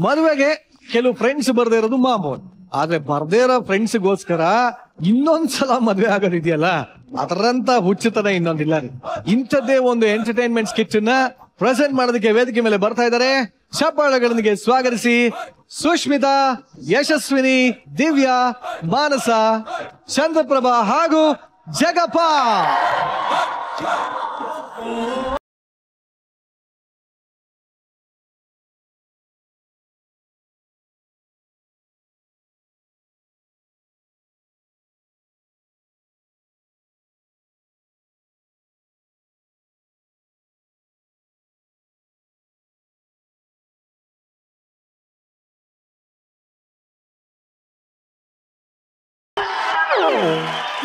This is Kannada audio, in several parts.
ಮದುವೆಗೆ ಕೆಲವು ಫ್ರೆಂಡ್ಸ್ ಬರ್ದೇ ಇರೋದು ಮಾಮೂಲು. ಆದ್ರೆ ಬರ್ದೇ ಇರೋ ಫ್ರೆಂಡ್ಸ್ಗೋಸ್ಕರ ಇನ್ನೊಂದ್ಸಲ ಮದ್ವೆ ಆಗೋದಿದೆಯಲ್ಲ, ಅದರಂತ ಹುಚ್ಚುತನ ಇನ್ನೊಂದಿಲ್ಲ. ಇಂಥದ್ದೇ ಒಂದು ಎಂಟರ್ಟೈನ್ಮೆಂಟ್ ಸ್ಕಿಚ್ ನ ಪ್ರೆಸೆಂಟ್ ಮಾಡೋದಕ್ಕೆ ವೇದಿಕೆ ಮೇಲೆ ಬರ್ತಾ ಇದ್ದಾರೆ. ಚಪ್ಪಾಳೆಗಳೊಂದಿಗೆ ಸ್ವಾಗತಿಸಿ ಸುಷ್ಮಿತಾ, ಯಶಸ್ವಿನಿ, ದಿವ್ಯಾ, ಮಾನಸ, ಚಂದ್ರಪ್ರಭಾ ಹಾಗೂ ಜಗಪ್ಪ.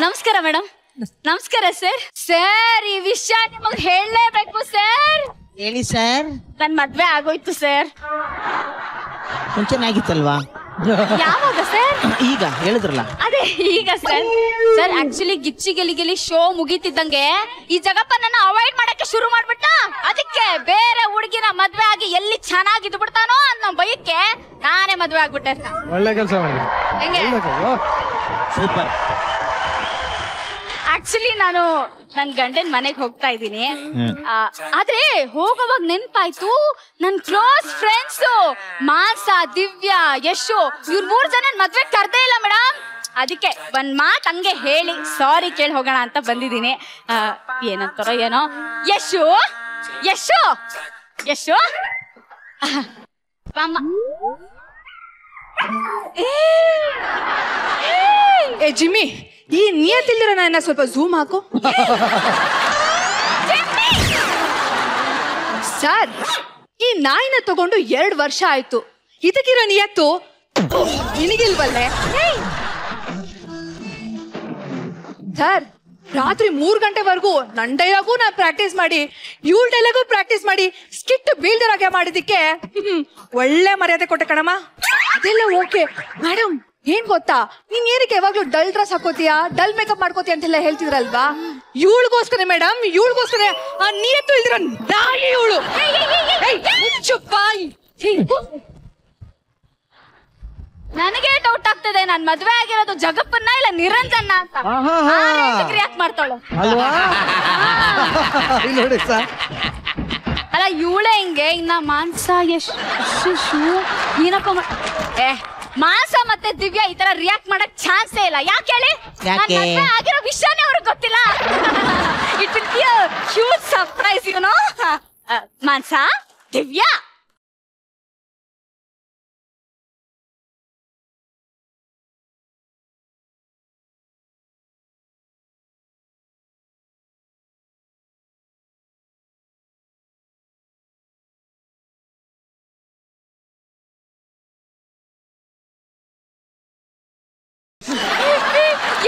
ನಮಸ್ಕಾರ ಮೇಡಮ್. ನಮಸ್ಕಾರ ಸರ್. ಸರ್, ಈ ವಿಷಯ ನಿಮಗೆ ಹೇಳಲೇಬೇಕು ಸರ್. ಹೇಳಿ ಸರ್. ನನ್ ಮದ್ವೆ ಆಗೋಯ್ತು ಸರ್. ಮುಂಚೆನಾಗಿತ್ತಲ್ವಾ? ಯಾವಾಗ ಸರ್? ಈಗ ಹೇಳಿದ್ರಲ್ಲ. ಅದೇ ಈಗ ಸರ್. ಸರ್ ಆಕ್ಚುಲಿ ಗಿಚ್ಚಿ ಗೆಲಿ ಶೋ ಮುಗೀತಿದ್ದಂಗೆ ಈ ಜಗಪ್ಪ ನನ್ನ ಅವಾಯ್ಡ್ ಮಾಡಕ್ಕೆ ಶುರು ಮಾಡ್ಬಿಟ್ಟ. ಅದಕ್ಕೆ ಬೇರೆ ಹುಡುಗಿನ ಮದ್ವೆ ಆಗಿ ಎಲ್ಲಿ ಚೆನ್ನಾಗಿದ್ದು ಬಿಡ್ತಾನೋ ಅನ್ನೋ ಭಯಕ್ಕೆ ನಾನೇ ಮದ್ವೆ ಆಗ್ಬಿಟ್ಟೆ. ಒಳ್ಳೆ ಕೆಲಸ ಮಾಡಿ. ಹೆಂಗೆ? ಸೂಪರ್. ಆಕ್ಚುಲಿ ನಾನು ನನ್ ಗಂಡನ್ ಮನೆಗ್ ಹೋಗ್ತಾ ಇದ್ದೀನಿ. ಆದ್ರೆ ಹೋಗೋವಾಗ ನೆನ್ಪಾಯ್ತು, ನನ್ ಕ್ಲೋಸ್ ಫ್ರೆಂಡ್ಸ್ ಮಾನಸ, ದಿವ್ಯಾ, ಯಶು ಇವ್ರ 3 ಜನ ಮದ್ವೆ ಕರ್ದೇ ಇಲ್ಲ ಮೇಡಮ್. ಅದಕ್ಕೆ ಒಂದ್ ಮಾತ್ ಹಂಗೆ ಹೇಳಿ ಸಾರಿ ಕೇಳಿ ಹೋಗೋಣ ಅಂತ ಬಂದಿದ್ದೀನಿ. ಏನಂತಾರೋ ಏನೋ. ಯಶು ಯಶು ಯಶು ಏ ಜಿಮ್ಮಿ, ಈ ನಿಯತ್ತಿಲ್ದಿರ ನನ್ನ ಸ್ವಲ್ಪ ಝೂಮ್ ಹಾಕು. ಸರ್, ಈ ನಾಯಿನ ತಗೊಂಡು 2 ವರ್ಷ ಆಯ್ತು. ಇದಕ್ಕಿರೋ ನಿಯತ್ತು ನಿನಗಿಲ್ವಲ್ಲೇ? ಸರ್, ರಾತ್ರಿ 3 ಗಂಟೆವರೆಗೂ ನನ್ನ ಡೈಲಾಗು ನಾನು ಪ್ರಾಕ್ಟೀಸ್ ಮಾಡಿ, ಇವಳ ಡೈಲಾಗು ಪ್ರಾಕ್ಟೀಸ್ ಮಾಡಿ ಸ್ಕಿಟ್ ಬೀಳ್ದರಾಗೆ ಮಾಡಿದಕ್ಕೆ ಒಳ್ಳೆ ಮರ್ಯಾದೆ ಕೊಟ್ಟೆ ಕಣಮ್ಮ. ಅದೆಲ್ಲ ಓಕೆ ಮೇಡಮ್. ಏನ್ ಗೊತ್ತಾ, ನೀನ್ ಏನಕ್ಕೆ ಯಾವಾಗ್ಲೂ ಡಲ್ ಡ್ರೆಸ್ ಹಾಕೋತೀಯಾ, ಡಲ್ ಮೇಕಪ್ ಮಾಡ್ಕೋತೀಯ ಅಂತೆಲ್ಲ ಹೇಳ್ತಿದ್ರಲ್ವಾ? ಇವಳಿಗೋಸ್ಕರ ಮೇಡಮ್, ಇವಳಿಗೋಸ್ಕರ ಆ ನಿಯತ್ತು ಇಲ್ದಿರೋ ನಾಯಿ ಇವಳು. ನನಗೆ ಡೌಟ್ ಆಗ್ತದೆ, ನಾನ್ ಮದ್ವೆ ಆಗಿರೋದು ಜಗಪ್ಪನ್ನ ಇಲ್ಲ ನಿರಂಜನ ಅಂತ. ರಿಯಾಕ್ಟ್ ಮಾಡ್ತಾಳು ಅಲ್ವಾ? ನೋಡಿ ಸರ್. ಅಲ್ಲ ಇವಳೆ ಹಿಂಗೆ. ಇನ್ನ ಮಾನಸ, ಯಶು ಏನಪ್ಪ ಮಾನಸ ಮತ್ತೆ ದಿವ್ಯಾ ಈ ತರ ರಿಯಾಕ್ಟ್ ಮಾಡಕ್ ಚಾನ್ಸೇ ಇಲ್ಲ. ಯಾಕೆ ಹೇಳಿ? ಮದ್ವೆ ಆಗಿರೋ ವಿಷಯನೇ ಅವ್ರಿಗೆ ಗೊತ್ತಿಲ್ಲ. It will be a huge surprise, you know. Manasa, Divya,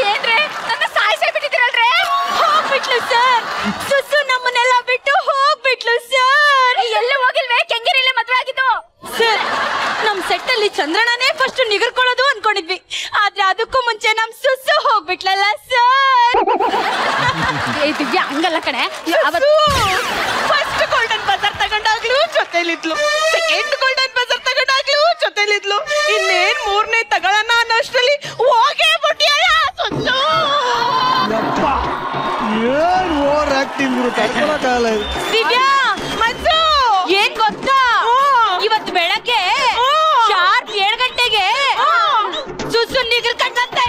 ಏನ್ರೆ ನನ್ನ ಸಾಯಿಸೇ ಬಿಟ್ಟಿದ್ದೀರಲ್ರೇ? ಹೋಗ್ಬಿಟ್ಲು ಸರ್. ಸುಸು ನಮ್ಮನ್ನೆಲ್ಲ ಬಿಟ್ಟು ಹೋಗ್ಬಿಟ್ಲು ಸರ್. ಎಲ್ಲೂ ಹೋಗಿಲ್ವೇ? ಕೆಂಗೇರಿಯಲ್ಲೇ ಮದ್ವೆ ಆಗಿದ್ದು ಸರ್. ನಮ್ ಸೆಟ್ ಅಲ್ಲಿ ಚಂದ್ರಣ್ಣನೇ ಫಸ್ಟ್ ನಿಗರ್ಕೊಳ್ಳೋದು ಅನ್ಕೊಂಡಿದ್ವಿ. ಆದ್ರೆ ಅದಕ್ಕೂ ಮುಂಚೆ ನಮ್ ಸುಸು ಹೋಗ್ಬಿಟ್ಲಲ್ಲ ಸರ್. ಏ ದಿವ್ಯಾ, ಹಂಗಲ್ಲ ಕಣೆ. ಫಸ್ಟ್ ಗೋಲ್ಡನ್ ಬಜಾರ್ ತಗೊಂಡಾಗ್ಲೂ ಜೊತೆಲಿದ್ಲು, ಸೆಕೆಂಡ್ ಗೋಲ್ಡನ್ ಬಜಾರ್ ತಗೊಂಡಾಗ್ಲೂ ಜೊತೆಲಿದ್ಲು. ಇನ್ನೇನ್ 3ನೇ ತಗೊಳ್ಳೋಣ ಅನ್ನೋಷ್ಟ್ರಲ್ಲಿ ಹೋಗೇ ಬಿಟ್ಟಿಯಲ್ಲ ಸುತ್ತು. ಏನ್ ಓವರ್ ಆಕ್ಟಿಂಗ್ ಕರ್ಕೊಳಕ್ಕಾಗಲ್ಲ. ದಿವ್ಯಾ, ಮನ್ಸು ಏನ್ ಗೊತ್ತಾ, ಇವತ್ತು ಬೆಳಗ್ಗೆ ಶಾರ್ಪ್ 7 ಗಂಟೆಗೆ ಸುಸು ನಿಗರ್ ಕಂಡಂತೆ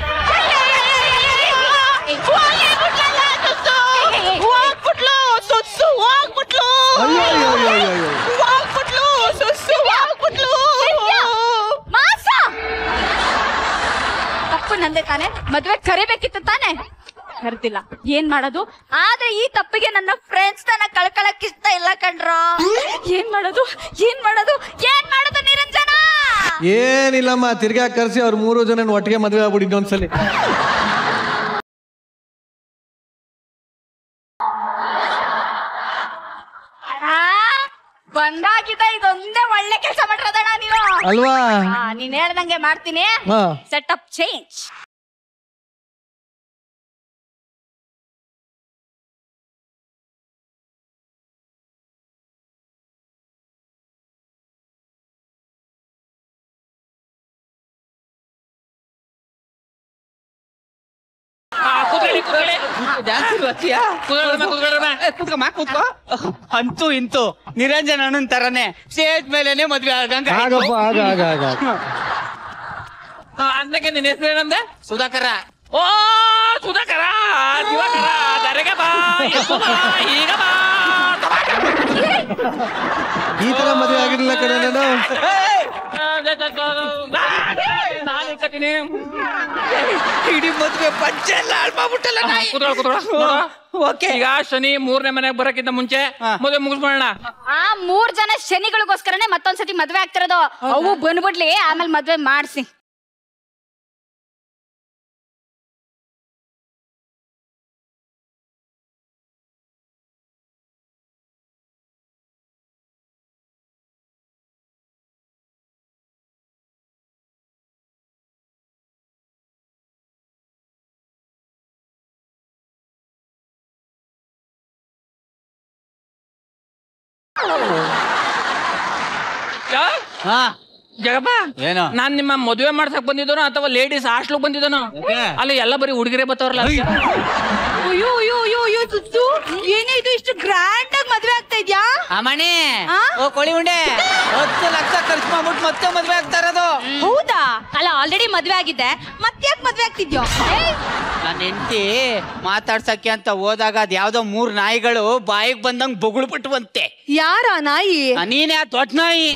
ತಪ್ಪು ನಂದೆ ತಾನೆ. ಮದ್ವೆ ಕರಿಬೇಕಿತ್ತು ತಾನೆ, ಕರ್ದಿಲ್ಲ. ಏನ್ ಮಾಡೋದು? ಆದ್ರೆ ಈ ತಪ್ಪಿಗೆ ನನ್ನ ಫ್ರೆಂಡ್ಸ್ ನನ್ನ ಕಳ್ಕೊಳಕ್ ಇಷ್ಟ ಇಲ್ಲ ಕಣ್ರ. ಏನ್ ಮಾಡೋದು ಏನ್ ಮಾಡೋದು ಏನ್ ಮಾಡೋದು ನಿರಂಜನ? ಏನಿಲ್ಲಮ್ಮ, ತಿರ್ಗಾ ಕರ್ಸಿ ಅವ್ರ 3 ಜನ ಒಟ್ಟಿಗೆ ಮದ್ವೆ ಆಗ್ಬಿಡಿ ಇನ್ನೊಂದ್ಸಲಿ. ಬಂದಾಗಿದ್ದ ಇದೊಂದೇ ಒಳ್ಳೆ ಕೆಲಸ ಮಾಡಿರೋದಣ್ಣ ನೀನು ಅಲ್ವಾ? ನೀನ್ ಹೇಳ್ದಂಗೆ ಮಾಡ್ತೀನಿ. Setup change. ಕೂತ್ಕೋ. ಅಂತೂ ಇಂತೂ ನಿರಂಜನ್ ಅಣ್ಣನ್ ತರನೇ ಸ್ಟೇಜ್ ಮೇಲೆನೆ ಮದ್ವೆ ಆಗಂಗ ಆಗಪ್ಪ ಆಗ ಅಂದಕ್ಕೆ ನಿನ್ನ ಹೆಸರು ಏನಂದೆ? ಸುಧಾಕರ. ಓ ಸುಧಾಕರ ದಿವಾಕರ ದರೆಗೆ ಬಾ ಈಗ ಬಾ. ಈ ತರ ಮದುವೆ ಆಗಿರ್ಲಿಲ್ಲ ಕಡೆ ನಾನು. ಇಡೀ ಮದ್ವೆ ಪಂಚೆ ಎಲ್ಲ ಹಾಳು ಮಾಡ್ಬಿಟ್ಟಲ್ಲ. ಓಕೆ, ಈಗ ಶನಿ 3ನೇ ಮನೆಗೆ ಬರಕ್ಕಿಂತ ಮುಂಚೆ ಮದುವೆ ಮುಗಿಸ್ಕೊಳ್ಳೋಣ. ಆ 3 ಜನ ಶನಿಗಳಿಗೋಸ್ಕರನೇ ಮತ್ತೊಂದ್ಸತಿ ಮದ್ವೆ ಆಗ್ತಿರೋದು. ಅವು ಬಂದ್ಬಿಡ್ಲಿ, ಆಮೇಲೆ ಮದ್ವೆ ಮಾಡ್ಸಿ. ಜಗಪ್ಪ, ಏನೋ ನಾನ್ ನಿಮ್ಮ ಮದುವೆ ಮಾಡ್ಸಕ್ ಬಂದಿದ್ದನೋ ಅಥವಾ ಲೇಡೀಸ್ ಹಾಸ್ಟ್ಲ್ ಬಂದಿದ್ದನೋ? ಅಲ್ಲಿ ಎಲ್ಲ ಬರೀ ಹುಡುಗಿರೇ ಬರ್ತಾವ್ರಲ್ಲ. ಅಯ್ಯೋ ಅಯ್ಯೋ ಅಯ್ಯೋ ಅಯ್ಯೋ ತುತ್ತು, ಏನೇ ಇದು ಇಷ್ಟು ಗ್ರ್ಯಾಂಡ್ ಆಗಿ ಮದ್ವೆ ಆಗ್ತಾ ಇದ್ಯಾ? ಅಮ್ಮಣಿ ಓ ಕೋಳಿ ಉಂಡೆ 10 ಲಕ್ಷ ಖರ್ಚು ಮಾಡ್ಬಿಟ್ಟು ಮತ್ತೆ ಮದ್ವೆ ಆಗ್ತಾ ಇರೋದು. ಹೌದಾ? ಅಲ್ಲ ಆಲ್ರೆಡಿ ಮದ್ವೆ ಆಗಿದ್ದೆ, ಮತ್ತ್ಯಾಕ್ ಮದ್ವೆ ಆಗ್ತಿದ್ಯೋ? ನನ್ನ ಹೆಂಡತಿ ಮಾತಾಡ್ಸಕ್ಕೆ ಅಂತ ಹೋದಾಗ ಅದ್ ಯಾವ್ದೋ 3 ನಾಯಿಗಳು ಬಾಯಿಗೆ ಬಂದಂಗ್ ಬೊಗಳು ಬಿಟ್ಟುವಂತೆ. ಯಾರ ನಾಯಿ? ನೀನೇ ಆ ದೊಡ್ಡ ನಾಯಿ.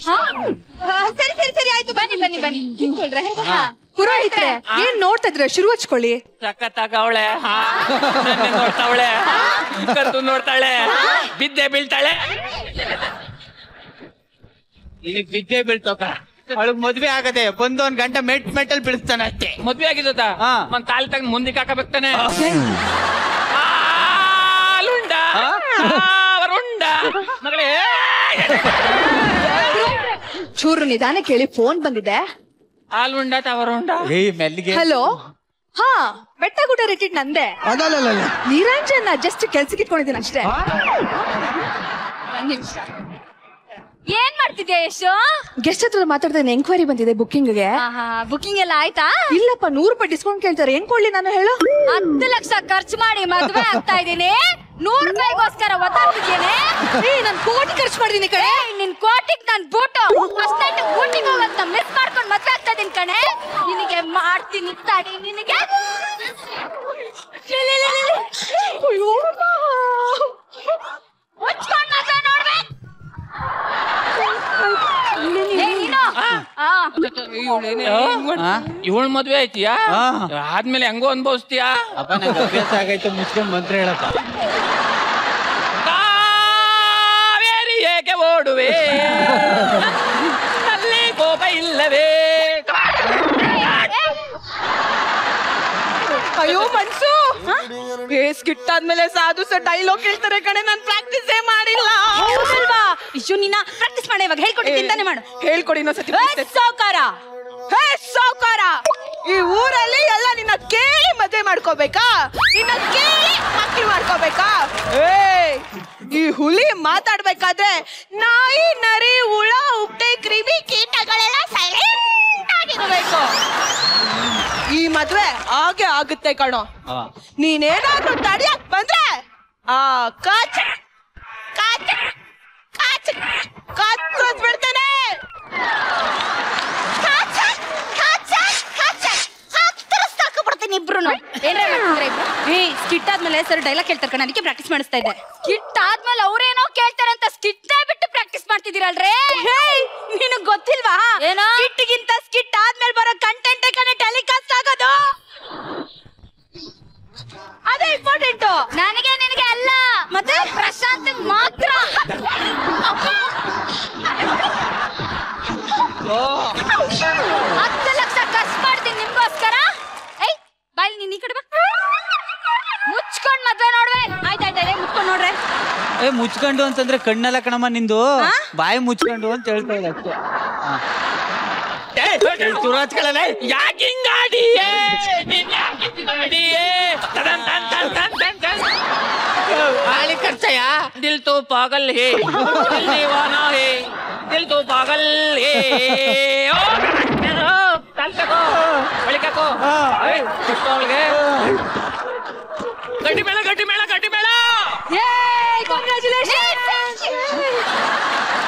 ಸರಿ ಸರಿ ಸರಿ ಆಯ್ತು, ಬನ್ನಿ ಬನ್ನಿ ಬನ್ನಿ ಕೂತ್ಕೊಳ್ರೆ. ಪುರೋಹಿತ್ರೆ, ಏನ್ ನೋಡ್ತಾ ಇದ್ರೆ? ಶುರು ಹಚ್ಕೊಳ್ಳಿ. ಸಖತ್ತಾಗವಳೆ, ನೋಡ್ತಾವಳೆ, ಕತ್ತು ನೋಡ್ತಾಳೆ, ಬಿದ್ದೆ ಬೀಳ್ತಾಳೆ. ನಿನಗ್ ಬಿದ್ದೆ ಬೀಳ್ತೋಕ ಅವಳಿಗೆ ಮದ್ವೆ ಆಗದೆ ಬಂದು 1 ಗಂಟೆ ಮೆಟ್ಟಲ್ ಬೀಳಿಸ್ತಾನೆ ಅಷ್ಟೇ. ಮದ್ವೆ ಆಗಿದ್ದ ಒಂದ್ ಕಾಲ್ ತಗೊಂಡ್ ಮುಂದಕ್ಕೆ ಹಾಕಬೇಕ್ತಾನೆ. ಮಗಳೇ ಚೂರು ನಿಧಾನ ಕೇಳಿ, ಫೋನ್ ಬಂದಿದೆ. ಹಾಲುಂಡ ತವರುಂಡ ಮೆಲ್ಲಿಗೆ. ಹಲೋ, ಹಾ ಬೆಟ್ಟ ಗುಡ್ಡ ರೇಟಿಡ್ ನಂದೆ. ಅದಲ್ಲ ನಿರಂಜನ್ ಜಸ್ಟ್ ಕೆಲ್ಸಕ್ಕೆ ಇಟ್ಕೊಂಡಿದ್ದೀನಿ ಅಷ್ಟೇ. ಏನ್ ಮಾಡ್ತಿದ್ಯಾ ಯಶು? ಗೆಸ್ಟ್ ಹತ್ರ ಮಾತಾಡ್ತಾ ಎಂಕ್ವೈರಿ ಬಂದಿದೆ ಬುಕ್ಕಿಂಗ್ಗೆ. ಬುಕಿಂಗ್ ಎಲ್ಲ ಆಯ್ತಾ? ಇಲ್ಲಪ್ಪ, 100 ರೂಪಾಯಿ ಡಿಸ್ಕೌಂಟ್ ಕೇಳ್ತಾರೆ. ಏನ್ ಕೊಡ್ಲಿ ನಾನು ಹೇಳು? 10 ಲಕ್ಷ ಖರ್ಚು ಮಾಡಿ ಮದ್ವೆ ಆಗ್ತಾ ಇದೀನಿ, 100 ರೂಪಾಯಿಗೋಸ್ಕರ ಒತ್ತಾಡ್ತಿದ್ದೇನೆ. ನಾನ್ ಕೋಟಿ ಖರ್ಚು ಮಾಡಿದೀನಿ ಕಣೆ. ನಿನ್ ಕೋಟಿಗ್ ನಾನ್ ಬೂಟು ಅಷ್ಟೇ ಊಟಿಗೆ ಹೋಗಂತ ಮಿಸ್ ಮಾಡ್ಕೊಂಡ್ ಮದ್ವೆ ಆಗ್ತಾ ಇದೀನಿ ಕಣೆ. ನಿನಗೆ ಮಾಡ್ತೀನಿ ತಾಡಿ, ನಿನಗೆ ಮುಚ್ಕೊಂಡ್ ಮದ್ವೆ ನೋಡ್ಬೇಕು. ಇವಳ ಮದ್ವೆ ಆಯ್ತಿಯಾ? ಆದ್ಮೇಲೆ ಹೆಂಗೋ ಅನ್ಭವಿಸ್ತೀಯಾ? ಅಪ್ಪ ನಂಗೆ ಅಭ್ಯಾಸ ಆಗೈತೆ, ಮುಚ್ಕೊಂಡ್ ಮಂತ್ರ ಹೇಳಪ್ಪ. ಕಾವೇರಿ ಏಕೆ ಓಡುವೆ, ಅಲ್ಲಿ ಕೋಪ ಇಲ್ಲವೇ? ಅಯ್ಯೋ ಮನ್ಸು, ಸ್ಕಿಟ್ ಆದ್ಮೇಲೆ ಸಾಧು ಸರ್ ಡೈಲಾಗ್ ಹೇಳ್ತಾರೆ ಕಣೆ. ನಾನ್ ಪ್ರಾಕ್ಟೀಸ್ ಮಾಡಿಲ್ಲ. ಇಶು ನೀನ ಪ್ರಾಕ್ಟೀಸ್ ಮಾಡಿ, ಇವಾಗ ಹೇಳ್ಕೊಟ್ಟಿದ್ದಾನೆ ಮಾಡು. ಹೇಳ್ಕೊಡಿ ಇನ್ನೊಂದ್ಸತಿ. ಸಾವ್ಕಾರ, ಸಾವ್ಕಾರ, ಈ ಊರಲ್ಲಿ ಎಲ್ಲ ನಿನ್ನ ಕೇಳಿ ಮದ್ವೆ ಮಾಡ್ಕೋಬೇಕಾ? ನಿನ್ನ ಕೇಳಿ ಮಕ್ಳು ಮಾಡ್ಕೋಬೇಕಾ? ಈ ಹುಲಿ ಮಾತಾಡ್ಬೇಕಾದ್ರೆ ನಾಯಿ, ನರಿ, ಹುಳ, ಉಪ್ಪೆ, ಕ್ರಿಮಿ, ಕೀಟಗಳೆಲ್ಲ ಸೈಲೆಂಟ್ ಆಗಿರ್ಬೇಕು. ಈ ಮದ್ವೆ ಹಾಗೆ ಆಗುತ್ತೆ ಕಣೋ. ನೀನೇನಾದ್ರೂ ತಡಿಯಕ್ ಬಂದ್ರೆ ಕಾಚ್ ಕಾಚ್ ಕಾಚ್ ಕಾಚ್ ಬಿಡ್ತೇನೆ. ಇಬ್ರು ಸ್ಕಿಟ್ ಆದ್ಮೇಲೆ ಸರ್ ಡೈಲಾಗ್ ಕೇಳ್ತಾರೆ ಕಣ, ಅದಕ್ಕೆ ಪ್ರಾಕ್ಟೀಸ್ ಮಾಡಿಸ್ತಾ ಇದ್ದೆ. ಸ್ಕಿಟ್ ಆದ್ಮೇಲೆ ಅವ್ರೇನೋ ಕೇಳ್ತಾರೆ ಅಂತ ಸ್ಕಿಟ್ ಬಿಟ್ಟು ಪ್ರಾಕ್ಟೀಸ್ ಮಾಡ್ತಿದ್ದೀರಲ್ರೇ. ನಿನಗ್ ಗೊತ್ತಿಲ್ವಾ? ಏನೋ ಸ್ಕಿಟ್ಗಿಂತ ಸ್ಕಿಟ್ ಆದ್ಮೇಲೆ ಬರೋ ಕಂಟೆಂಟ್ ಕಣೆ ಟೆಲಿಕಾಸ್ಟ್ ಆಗೋದು. ಅದೇ ಇಂಪಾರ್ಟೆಂಟ್. ನನಗೆ ನಿನಗೆ ಅಲ್ಲ, ಮತ್ತೆ ಪ್ರಶಾಂತ್ ಮಾತ್ರ. 10 ಲಕ್ಷ ಖರ್ಚು ಮಾಡ್ತೀನಿ ನಿಮ್ಗೋಸ್ಕರ. ಏಯ್ ಬಾಯ್, ನೀನ್ ಈ ಕಡೆ ಬಾ. ಮುಚ್ಕೊಂಡ್ ಮದ್ವೆ ನೋಡ್ವೆ. ಆಯ್ತಾಯ್ತಾ, ಮುಚ್ಕೊಂಡ್ ನೋಡ್ರೆ. ಮುಚ್ಕೊಂಡು ಅಂತಂದ್ರೆ ಕಣ್ಣೆಲ್ಲ ಕಣಮ್ಮ ನಿಂದು, ಬಾಯಿ ಮುಚ್ಕೊಂಡು ಅಂತ ಹೇಳ್ತಾ ಇಲ್ಲ ಅಷ್ಟೇ. ಯಾಕೆ ಹಿಂಗಾಡಿಯೇ? गाली खर्चा या दिल तो पागल है, दिल दीवाना है, दिल तो पागल है. ओ तल तको बलिका को ए किस्तोलगे ಗಟ್ಟಿ ಮೇಳ ಗಟ್ಟಿ ಮೇಳ ಗಟ್ಟಿ ಮೇಳ.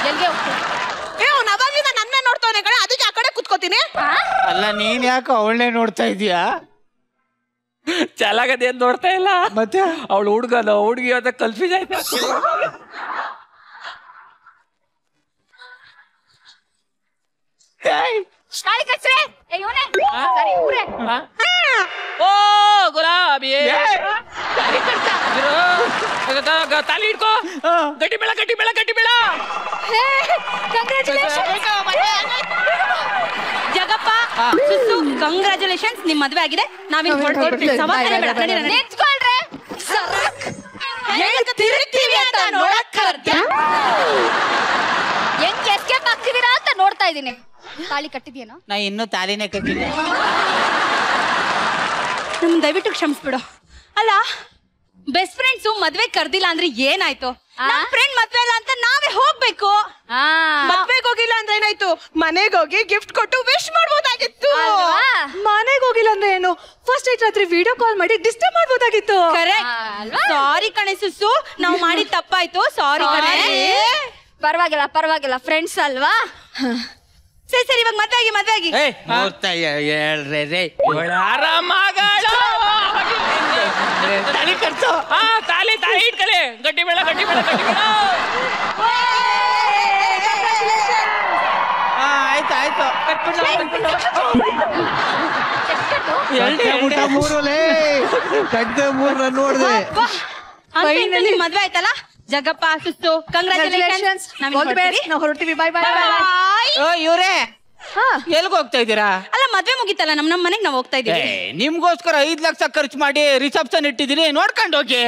ಎಲ್ಗೆ ಹೋಗ್ತೀನಿ? ನವಾಗಿಂದ ನನ್ನೇ ನೋಡ್ತಾನೆ ಕಡೆ, ಅದಕ್ಕೆ ಆ ಕಡೆ ಕುತ್ಕೋತೀನಿ. ಅಲ್ಲ ನೀನ್ ಯಾಕೆ ಅವಳನ್ನೇ ನೋಡ್ತಾ ಇದೀಯಾ? ಚೆನ್ನಾಗದೆ ಅಂತ ನೋಡ್ತಾ ಇಲ್ಲ ಮತ್ತೆ ಅವಳು ಹುಡುಗನ ಹುಡುಗಿ ಅಂತ ಕನ್ಫ್ಯೂಸ್ ಆಯ್ತು. ತಾಳಿ ಕಟ್ಸ್ರೆ. ಏ ಇವ್ನೇ. ಸರಿ, ಇವ್ರೇ. ಓ ಗುಲಾಬಿ ತಾಲಿ ಇಟ್ಕೋ. ಗಟ್ಟಿ ಮೇಳ ಗಟ್ಟಿ ಮೇಳ ಗಟ್ಟಿ ಮೇಳ. ಜಗಪ್ಪ ಸುಸ್ಸು ಕಂಗ್ರಾಚುಲೇಷನ್ಸ್, ನಿಮ್ ಮದ್ವೆ ಆಗಿದೆ. ನಾವಿನ್ ಹೊರಡ್ತೀವಿ. ನಿಂತ್ಕೊಳ್ರೆ. ತಿರುಗ್ತೀವಿ ಅಂತ ನೋಡಕ್ ಕರ್ದ್ಯಾ? ಹೆಂಗ್ ಎಸ್ಕೇಪ್ ಆಗ್ತಿದೀರಾ ಅಂತ ನೋಡ್ತಾ ಇದೀನಿ. ತಾಳಿ ಕಟ್ಟಿದ್ಯೇನೋ? ನಾ ಇನ್ನೂ ತಾಲಿನೇ ಕಟ್ಟಿಲ್ಲ. ನಮ್ ದಯವಿಟ್ಟು ಕ್ಷಮಿಸ್ಬಿಡು. ಅಲ್ಲ ಬೆಸ್ಟ್ ಫ್ರೆಂಡ್ಸ್ ಮದ್ವೆ ಕರ್ದಿಲ್ಲ ಅಂದ್ರೆ ಏನಾಯ್ತು? ನಮ್ ಫ್ರೆಂಡ್ ಮದ್ವೆ ಇಲ್ಲ ಅಂತ ನಾವೇ ಹೋಗ್ಬೇಕು. ಮದ್ವೆಗೆ ಹೋಗಿಲ್ಲ ಅಂದ್ರೆ ಏನಾಯ್ತು? ಮನೆಗೆ ಹೋಗಿ ಗಿಫ್ಟ್ ಕೊಟ್ಟು ವಿಶ್ ಮಾಡ್ಬೋದಾಗಿತ್ತು. ಮನೆಗೆ ಹೋಗಿಲ್ಲ ಅಂದ್ರೆ ಏನು, ಫಸ್ಟ್ ನೈಟ್ ರಾತ್ರಿ ವಿಡಿಯೋ ಕಾಲ್ ಮಾಡಿ ಡಿಸ್ಟರ್ಬ್ ಮಾಡ್ಬೋದಾಗಿತ್ತು. ಸಾರಿ ಕಣೆ ಸುಸ್ಸು, ನಾವ್ ಮಾಡಿದ ತಪ್ಪಾಯ್ತು. ಸಾರಿ ಕಣೆ. ಪರವಾಗಿಲ್ಲ ಪರವಾಗಿಲ್ಲ, ಫ್ರೆಂಡ್ಸ್ ಅಲ್ವಾ? ಸರಿ ಸರಿ, ಇವಾಗ ಮದ್ವೆ ಆಗಿ ಹೇಳ್ರೆ ಆರಾಮಾಗಳು ತಾಲಿ ಕಟ್ಸೋ. ತಾಲಿ ತಾಲಿ ಇಟ್ಕಲೆ. ಗಟ್ಟಿ ಮೇಳ ಗಟ್ಟಿ ಮೇಳ ಗಟ್ಟಿ ಮೇಳ. ಆಯ್ತು ಆಯ್ತು. ಮೂರು ನೋಡ್ದೆ. ಫೈನಲಿ ಮದ್ವೆ ಆಯ್ತಲ್ಲ. ಜಗಪ್ಪ ಸುಸ್ತು ಕಂಗ್ರಾಚುಲೇಷನ್ಸ್. ನಾವು ಹೊರಡ್ತೀವಿ. ಬಾಯ್ ಬಾಯ್. ಓ ಇವ್ರೇ ಎಲ್ಗ ಹೋಗ್ತಾ ಇದ್ದೀರಾ? ಅಲ್ಲ ಮದ್ವೆ ಮುಗಿತಲ್ಲ, ನಮ್ ಮನೆಗ್ ನಾವ್ ಹೋಗ್ತಾ ಇದೀವಿ. ನಿಮ್ಗೋಸ್ಕರ 5 ಲಕ್ಷ ಖರ್ಚು ಮಾಡಿ ರಿಸೆಪ್ಷನ್ ಇಟ್ಟಿದ್ದೀನಿ, ನೋಡ್ಕೊಂಡು ಹೋಗಿ.